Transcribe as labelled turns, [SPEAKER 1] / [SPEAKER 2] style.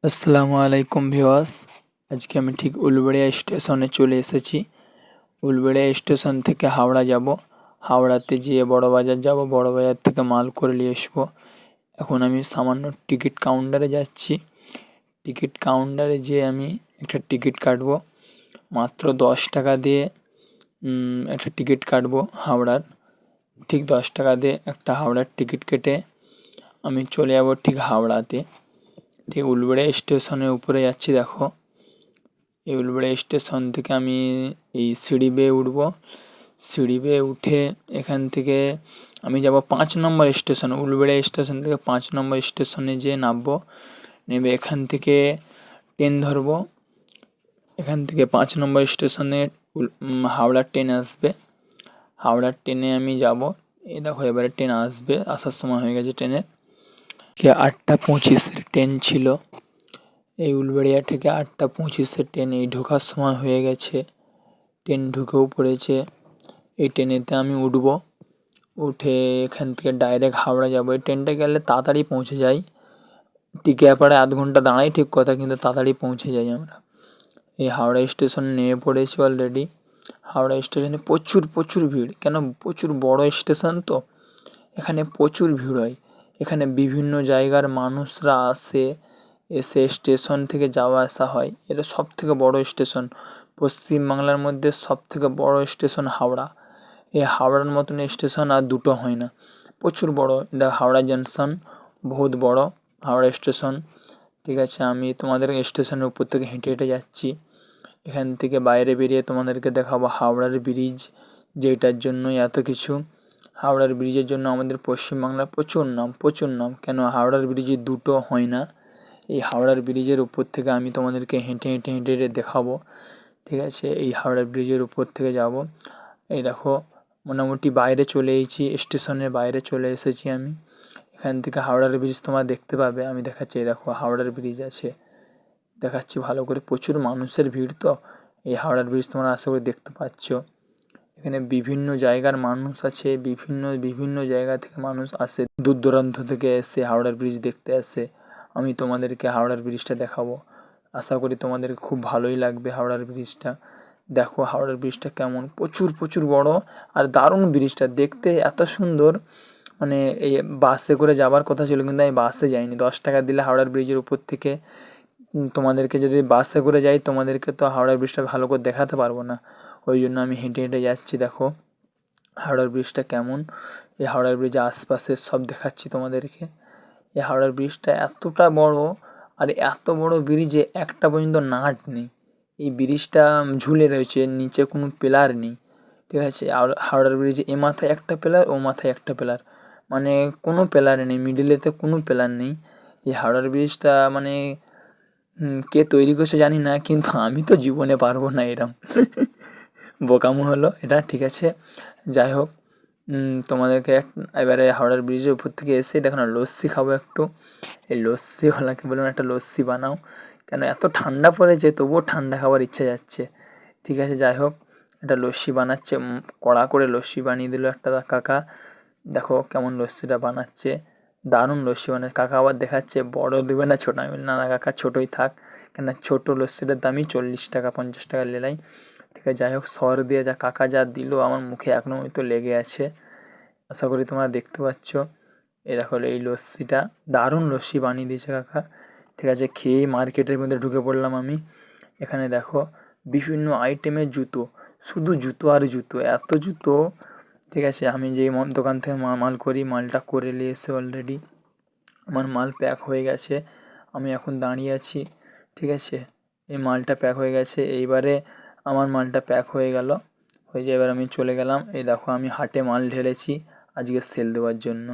[SPEAKER 1] আসসালামু আলাইকুম ভিউয়ার্স। আজকে আমি ঠিক উলুবেড়িয়া স্টেশনে চলে এসেছি। উলুবেড়িয়া স্টেশন থেকে হাওড়া যাব। হাওড়াতে যেয়ে বড়বাজার যাব, বড়বাজার থেকে মাল করে নিয়ে আসবো। এখন আমি সামান্য টিকিট কাউন্টারে যাচ্ছি। টিকিট কাউন্টারে যেয়ে আমি একটা টিকিট কাটবো। মাত্র 10 টাকা দিয়ে একটা টিকিট কাটবো হাওড়ার। ঠিক 10 টাকা দিয়ে একটা হাওড়ার টিকিট কেটে আমি চলে যাব ঠিক হাওড়াতে। ঠিক উলুবেড়িয়া স্টেশনের উপরে যাচ্ছি, দেখো। এই উলুবেড়িয়া স্টেশন থেকে আমি এই সিঁড়ি বেয়ে উঠবো। সিঁড়ি বেয়ে উঠে এখান থেকে আমি যাব 5 নম্বর স্টেশনে। উলুবেড়িয়া স্টেশন থেকে 5 নম্বর স্টেশনে যেয়ে নামবো। নেমে এখান থেকে ট্রেন ধরবো। এখান থেকে 5 নম্বর স্টেশনে হাওড়ার ট্রেন আসবে। হাওড়ার ট্রেনে আমি যাব। এই দেখো এবারে ট্রেন আসবে, আসার সময় হয়ে গেছে ট্রেনের। 8টা 25-এর ট্রেন ছিল। এই উলুবেড়িয়া থেকে 8টা 25-এর ট্রেন এই ঢোকার সময় হয়ে গেছে। ট্রেন ঢুকেও পড়েছে। এই ট্রেনেতে আমি উঠবো। উঠে এখান থেকে ডাইরেক্ট হাওড়া যাব। এই ট্রেনটা গেলে তাড়াতাড়ি পৌঁছে যাই। টিকিয়াপাড়ায় আধ ঘন্টা দাঁড়াই ঠিক কথা, কিন্তু তাড়াতাড়ি পৌঁছে যাই আমরা। এই হাওড়া স্টেশনে নেমে পড়েছি অলরেডি। হাওড়া স্টেশনে প্রচুর প্রচুর ভিড়, কেন প্রচুর বড় স্টেশন তো, এখানে প্রচুর ভিড় হয়। এখানে বিভিন্ন জায়গার মানুষরা আসে, এসে স্টেশন থেকে যাওয়া আসা হয়। এটা সবথেকে বড় স্টেশন। পশ্চিমবাংলার মধ্যে সবথেকে বড় স্টেশন হাওড়া। এই হাওড়ার মতন স্টেশন আর দুটো হয় না। প্রচুর বড় এটা হাওড়া জংশন, বহুত বড় হাওড়া স্টেশন। ঠিক আছে, আমি তোমাদের স্টেশনের উপর থেকে হেঁটে হেঁটে যাচ্ছি। এখান থেকে বাইরে বেরিয়ে তোমাদেরকে দেখাবো হাওড়ার ব্রিজ, যেটার জন্যই এত কিছু। হাওড়ার ব্রিজের জন্য আমাদের পশ্চিমবাংলার প্রচুর নাম, প্রচুর নাম। কেন হাওড়ার ব্রিজে দুটো হয় না। এই হাওড়ার ব্রিজের উপর থেকে আমি তোমাদেরকে হেঁটে হেঁটে হেঁটে হেঁটে দেখাবো। ঠিক আছে, এই হাওড়ার ব্রিজের উপর থেকে যাব। এই দেখো মোটামুটি বাইরে চলে এসেছি, স্টেশনের বাইরে চলে এসেছি আমি। এখান থেকে হাওড়ার ব্রিজ তোমরা দেখতে পাবে। আমি দেখাচ্ছি, এই দেখো হাওড়ার ব্রিজ আছে, দেখাচ্ছি ভালো করে। প্রচুর মানুষের ভিড় তো। এই হাওড়ার ব্রিজ তোমরা আশা করি দেখতে পাচ্ছ। এখানে বিভিন্ন জায়গার মানুষ আছে, বিভিন্ন বিভিন্ন জায়গা থেকে মানুষ আসে, দূর দূরান্ত থেকে এসে হাওড়ার ব্রিজ দেখতে আসে। আমি তোমাদেরকে হাওড়ার ব্রিজটা দেখাবো। আশা করি তোমাদের খুব ভালোই লাগবে হাওড়ার ব্রিজটা। দেখো হাওড়ার ব্রিজটা কেমন, প্রচুর প্রচুর বড় আর দারুণ ব্রিজটা দেখতে, এত সুন্দর। মানে এই বাসে করে যাওয়ার কথা ছিল, কিন্তু আমি বাসে যাইনি। 10 টাকা দিলে হাওড়ার ব্রিজের উপর থেকে তোমাদেরকে, যদি বাসে করে যাই তোমাদেরকে তো হাওড়ার ব্রিজটা ভালো করে দেখাতে পারবো না। ওই জন্য আমি হেঁটে হেঁটে যাচ্ছি। দেখো হাওড়ার ব্রিজটা কেমন। এই হাওড়ার ব্রিজের আশপাশের সব দেখাচ্ছি তোমাদেরকে। এই হাওড়ার ব্রিজটা এতটা বড়, আর এত বড় ব্রিজে একটা পর্যন্ত নাট নেই। এই ব্রিজটা ঝুলে রয়েছে, নিচে কোনো পিলার নেই। ঠিক আছে, আর হাওড়ার ব্রিজে এ মাথায় একটা পিলার, ও মাথায় একটা পিলার, মানে কোনো পিলার নেই, মিডিলেতে কোনো পিলার নেই। এই হাওড়ার ব্রিজটা মানে কে তৈরি করছে জানি না, কিন্তু আমি তো জীবনে পারবো না এরম। বোকামো হলো এটা, ঠিক আছে। যাই হোক, তোমাদেরকে এবারে হাওড়ার ব্রিজের উপর থেকে এসে দেখো না, লস্যি খাবো একটু। এই লস্যিওয়ালাকে বললাম একটা লস্যি বানাও, কেন এত ঠান্ডা পড়েছে তবুও ঠান্ডা খাওয়ার ইচ্ছা যাচ্ছে। ঠিক আছে, যাই হোক, একটা লস্যি বানাচ্ছে, কড়া করে লস্যি বানিয়ে দিল একটা কাকা। দেখো কেমন লস্যিটা বানাচ্ছে, দারুণ লস্যি বানাচ্ছে কাকা। আবার দেখাচ্ছে বড় দেবে না ছোটো, আমি বলি না না কাকা ছোটোই থাক, কেন ছোটো লস্যিটার দামই 40 টাকা 50 টাকা লেলাই। ঠিক আছে, যাই হোক, সর দিয়ে যা কাকা যা দিল আমার মুখে এখনও তো লেগে আছে। আশা করি তোমরা দেখতে পাচ্ছ। এই দেখো এই লস্যিটা, দারুণ লস্যি বানিয়ে দিয়েছে কাকা। ঠিক আছে, খেয়েই মার্কেটের মধ্যে ঢুকে পড়লাম আমি। এখানে দেখো বিভিন্ন আইটেমের জুতো, শুধু জুতো আর জুতো, এত জুতো। ঠিক আছে, আমি যেই দোকান থেকে মাল করি, মালটা করে নিয়ে এসে অলরেডি আমার মাল প্যাক হয়ে গেছে। আমি এখন দাঁড়িয়ে আছি। ঠিক আছে, এই মালটা প্যাক হয়ে গেছে। এইবারে আমার মালটা প্যাক হয়ে গেল, হয়ে যায়, এবার আমি চলে গেলাম। এই দেখো আমি হাটে মাল ঢেলেছি আজকে সেল দেওয়ার জন্য।